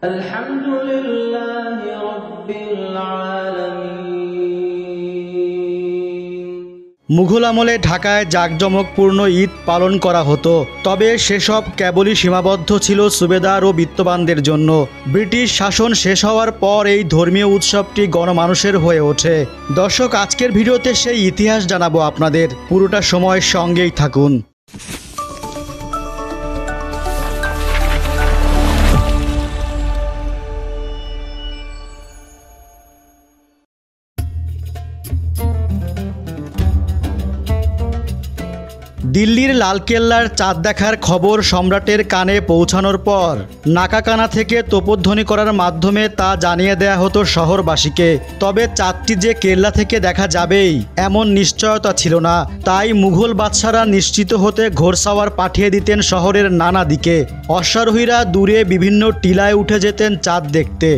আলহামদুলিল্লাহি রাব্বিল আলামিন। মুঘল আমলে ঢাকায় জাঁকজমকপূর্ণ ঈদ পালন করা হতো, তবে সেসব কেবলই সীমাবদ্ধ ছিল সুবেদার ও বিত্তবানদের জন্য। ব্রিটিশ শাসন শেষ হওয়ার পর এই ধর্মীয় উৎসবটি গণমানুষের হয়ে ওঠে। দর্শক, আজকের ভিডিওতে সেই ইতিহাস জানাবো আপনাদের, পুরোটা সময় সঙ্গেই থাকুন। দিল্লির লালকেল্লার চাঁদ দেখার খবর সম্রাটের কানে পৌঁছানোর পর নাকাকানা থেকে তোপধ্বনি করার মাধ্যমে তা জানিয়ে দেয়া হতো শহরবাসীকে। তবে চাঁদটি যে কেল্লা থেকে দেখা যাবেই এমন নিশ্চয়তা ছিল না, তাই মুঘল বাদশারা নিশ্চিত হতে ঘোড়সাওয়ার পাঠিয়ে দিতেন শহরের নানা দিকে। অশ্বারোহীরা দূরে বিভিন্ন টিলায় উঠে যেতেন চাঁদ দেখতে।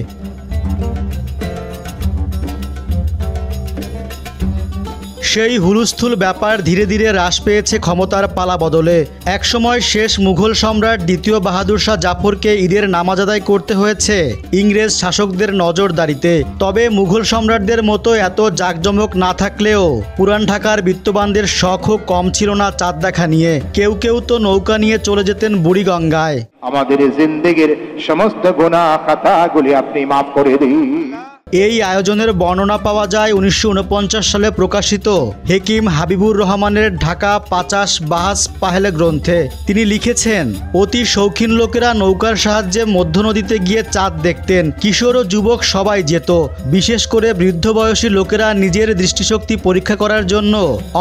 সেই হুলস্থুল ব্যাপার ধীরে ধীরে হ্রাস পেয়েছে ক্ষমতার পালা বদলে। একসময় শেষ মুঘল সম্রাট দ্বিতীয় বাহাদুর শাহ জাফরকে ঈদের নামাজ আদায় করতে হয়েছে ইংরেজ শাসকদের নজরদারিতে। তবে মুঘল সম্রাটদের মতো এত জাঁকজমক না থাকলেও পুরান ঢাকার বিত্তবানদের শখও কম ছিল না চাঁদ দেখা নিয়ে। কেউ কেউ তো নৌকা নিয়ে চলে যেতেন বুড়িগঙ্গায়। আমাদের জিন্দেগির সমস্ত গুনাহ খাতাগুলি আপনি মাফ করে দিন। এই আয়োজনের বর্ণনা পাওয়া যায় 1949 সালে প্রকাশিত হেকিম হাবিবুর রহমানের ঢাকা 50 বাহাস পাহেলে গ্রন্থে। তিনি লিখেছেন, অতি শৌখিন লোকেরা নৌকার সাহায্যে মধ্য নদীতে গিয়ে চাঁদ দেখতেন। কিশোর ও যুবক সবাই যেত, বিশেষ করে বৃদ্ধ বয়সী লোকেরা নিজের দৃষ্টিশক্তি পরীক্ষা করার জন্য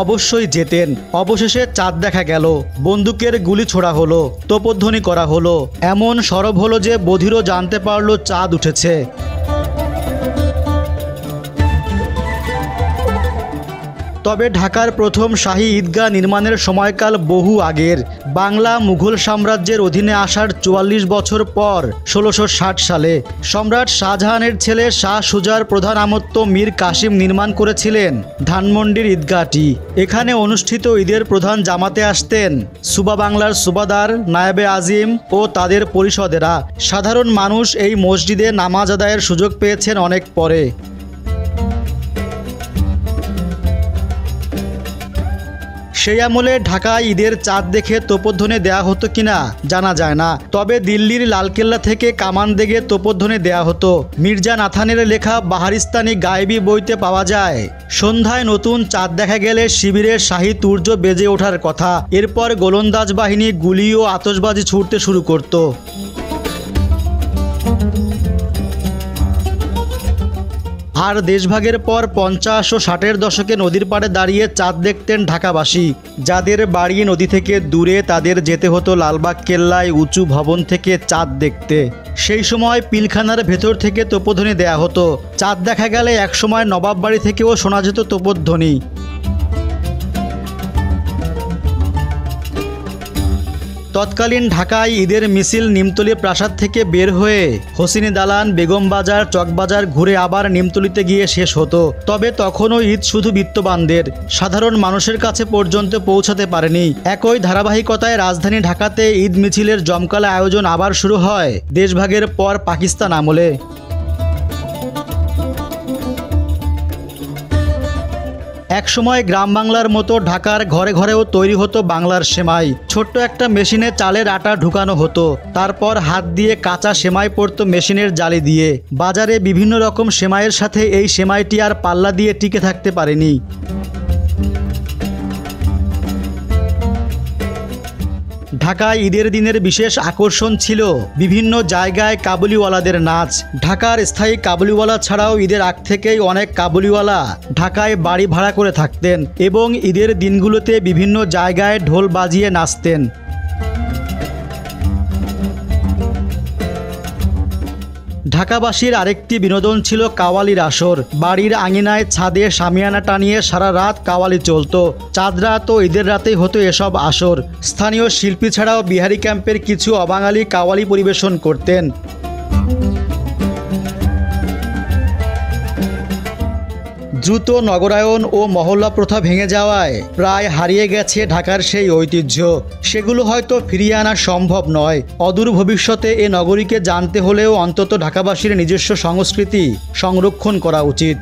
অবশ্যই যেতেন। অবশেষে চাঁদ দেখা গেল, বন্দুকের গুলি ছোড়া হলো, তোপধ্বনি করা হলো, এমন সরব হলো যে বধিরও জানতে পারল চাঁদ উঠেছে। তবে ঢাকার প্রথম শাহী ঈদগাহ নির্মাণের সময়কাল বহু আগের। বাংলা মুঘল সাম্রাজ্যের অধীনে আসার 44 বছর পর 1660 সালে সম্রাট শাহজাহানের ছেলে শাহ সুজার প্রধান আমত্ত মীর কাসিম নির্মাণ করেছিলেন ধানমন্ডির ঈদগাহটি। এখানে অনুষ্ঠিত ঈদের প্রধান জামাতে আসতেন সুবা বাংলার সুবাদার, নায়েবে আজিম ও তাদের পরিষদেরা। সাধারণ মানুষ এই মসজিদে নামাজ আদায়ের সুযোগ পেয়েছেন অনেক পরে। সেই আমলে ঢাকায় ঈদের চাঁদ দেখে তোপধ্বনি দেয়া হতো কিনা জানা যায় না, তবে দিল্লির লালকেল্লা থেকে কামান দেগে তোপধ্বনি দেয়া হতো। মির্জা নাথানের লেখা বাহারিস্তানি গায়েবী বইতে পাওয়া যায়, সন্ধ্যায় নতুন চাঁদ দেখা গেলে শিবিরের শাহী তুর্য বেজে ওঠার কথা। এরপর গোলন্দাজ বাহিনী গুলি ও আতশবাজি ছুড়তে শুরু করত। আর দেশভাগের পর 50 ও 60-এর দশকে নদীর পাড়ে দাঁড়িয়ে চাঁদ দেখতেন ঢাকাবাসী। যাদের বাড়ি নদী থেকে দূরে তাদের যেতে হতো লালবাগ কেল্লায় উঁচু ভবন থেকে চাঁদ দেখতে। সেই সময় পিলখানার ভেতর থেকে তোপধ্বনি দেয়া হতো। চাঁদ দেখা গেলে একসময় নবাব বাড়ি থেকেও শোনা যেত তোপধ্বনি। তৎকালীন ঢাকায় ঈদের মিছিল নিমতলী প্রাসাদ থেকে বের হয়ে হোসিনী দালান, বেগম বাজার, চকবাজার ঘুরে আবার নিমতলীতে গিয়ে শেষ হতো। তবে তখনও ঈদ শুধু বিত্তবানদের, সাধারণ মানুষের কাছে পর্যন্ত পৌঁছাতে পারেনি। একই ধারাবাহিকতায় রাজধানী ঢাকাতে ঈদ মিছিলের জমকালো আয়োজন আবার শুরু হয় দেশভাগের পর পাকিস্তান আমলে। একসময় গ্রাম বাংলার মতো ঢাকার ঘরে ঘরেও তৈরি হতো বাংলার সেমাই। ছোট্ট একটা মেশিনে চালের আটা ঢুকানো হতো, তারপর হাত দিয়ে কাঁচা সেমাই পড়তো মেশিনের জালি দিয়ে। বাজারে বিভিন্ন রকম সেমাইয়ের সাথে এই সেমাইটি আর পাল্লা দিয়ে টিকে থাকতে পারেনি। ঢাকায় ঈদের দিনের বিশেষ আকর্ষণ ছিল বিভিন্ন জায়গায় কাবুলিওয়ালাদের নাচ। ঢাকার স্থায়ী কাবুলিওয়ালা ছাড়াও ঈদের আগ থেকেই অনেক কাবুলিওয়ালা ঢাকায় বাড়ি ভাড়া করে থাকতেন এবং ঈদের দিনগুলোতে বিভিন্ন জায়গায় ঢোল বাজিয়ে নাচতেন। ঢাকাবাসীর আরেকটি বিনোদন ছিল কাওয়ালির আসর। বাড়ির আঙিনায় ছাদে শামিয়ানা টানিয়ে সারা রাত কাওয়ালি চলতো। চাঁদ রাত ও ঈদের রাতেই হতো এসব আসর। স্থানীয় শিল্পী ছাড়াও বিহারি ক্যাম্পের কিছু অবাঙালি কাওয়ালি পরিবেশন করতেন। দ্রুত নগরায়ন ও মহল্লা প্রথা ভেঙে যাওয়ায় প্রায় হারিয়ে গেছে ঢাকার সেই ঐতিহ্য। সেগুলো হয়তো ফিরিয়ে আনা সম্ভব নয়। অদূর ভবিষ্যতে এ নগরীকে জানতে হলেও অন্তত ঢাকাবাসীর নিজস্ব সংস্কৃতি সংরক্ষণ করা উচিত।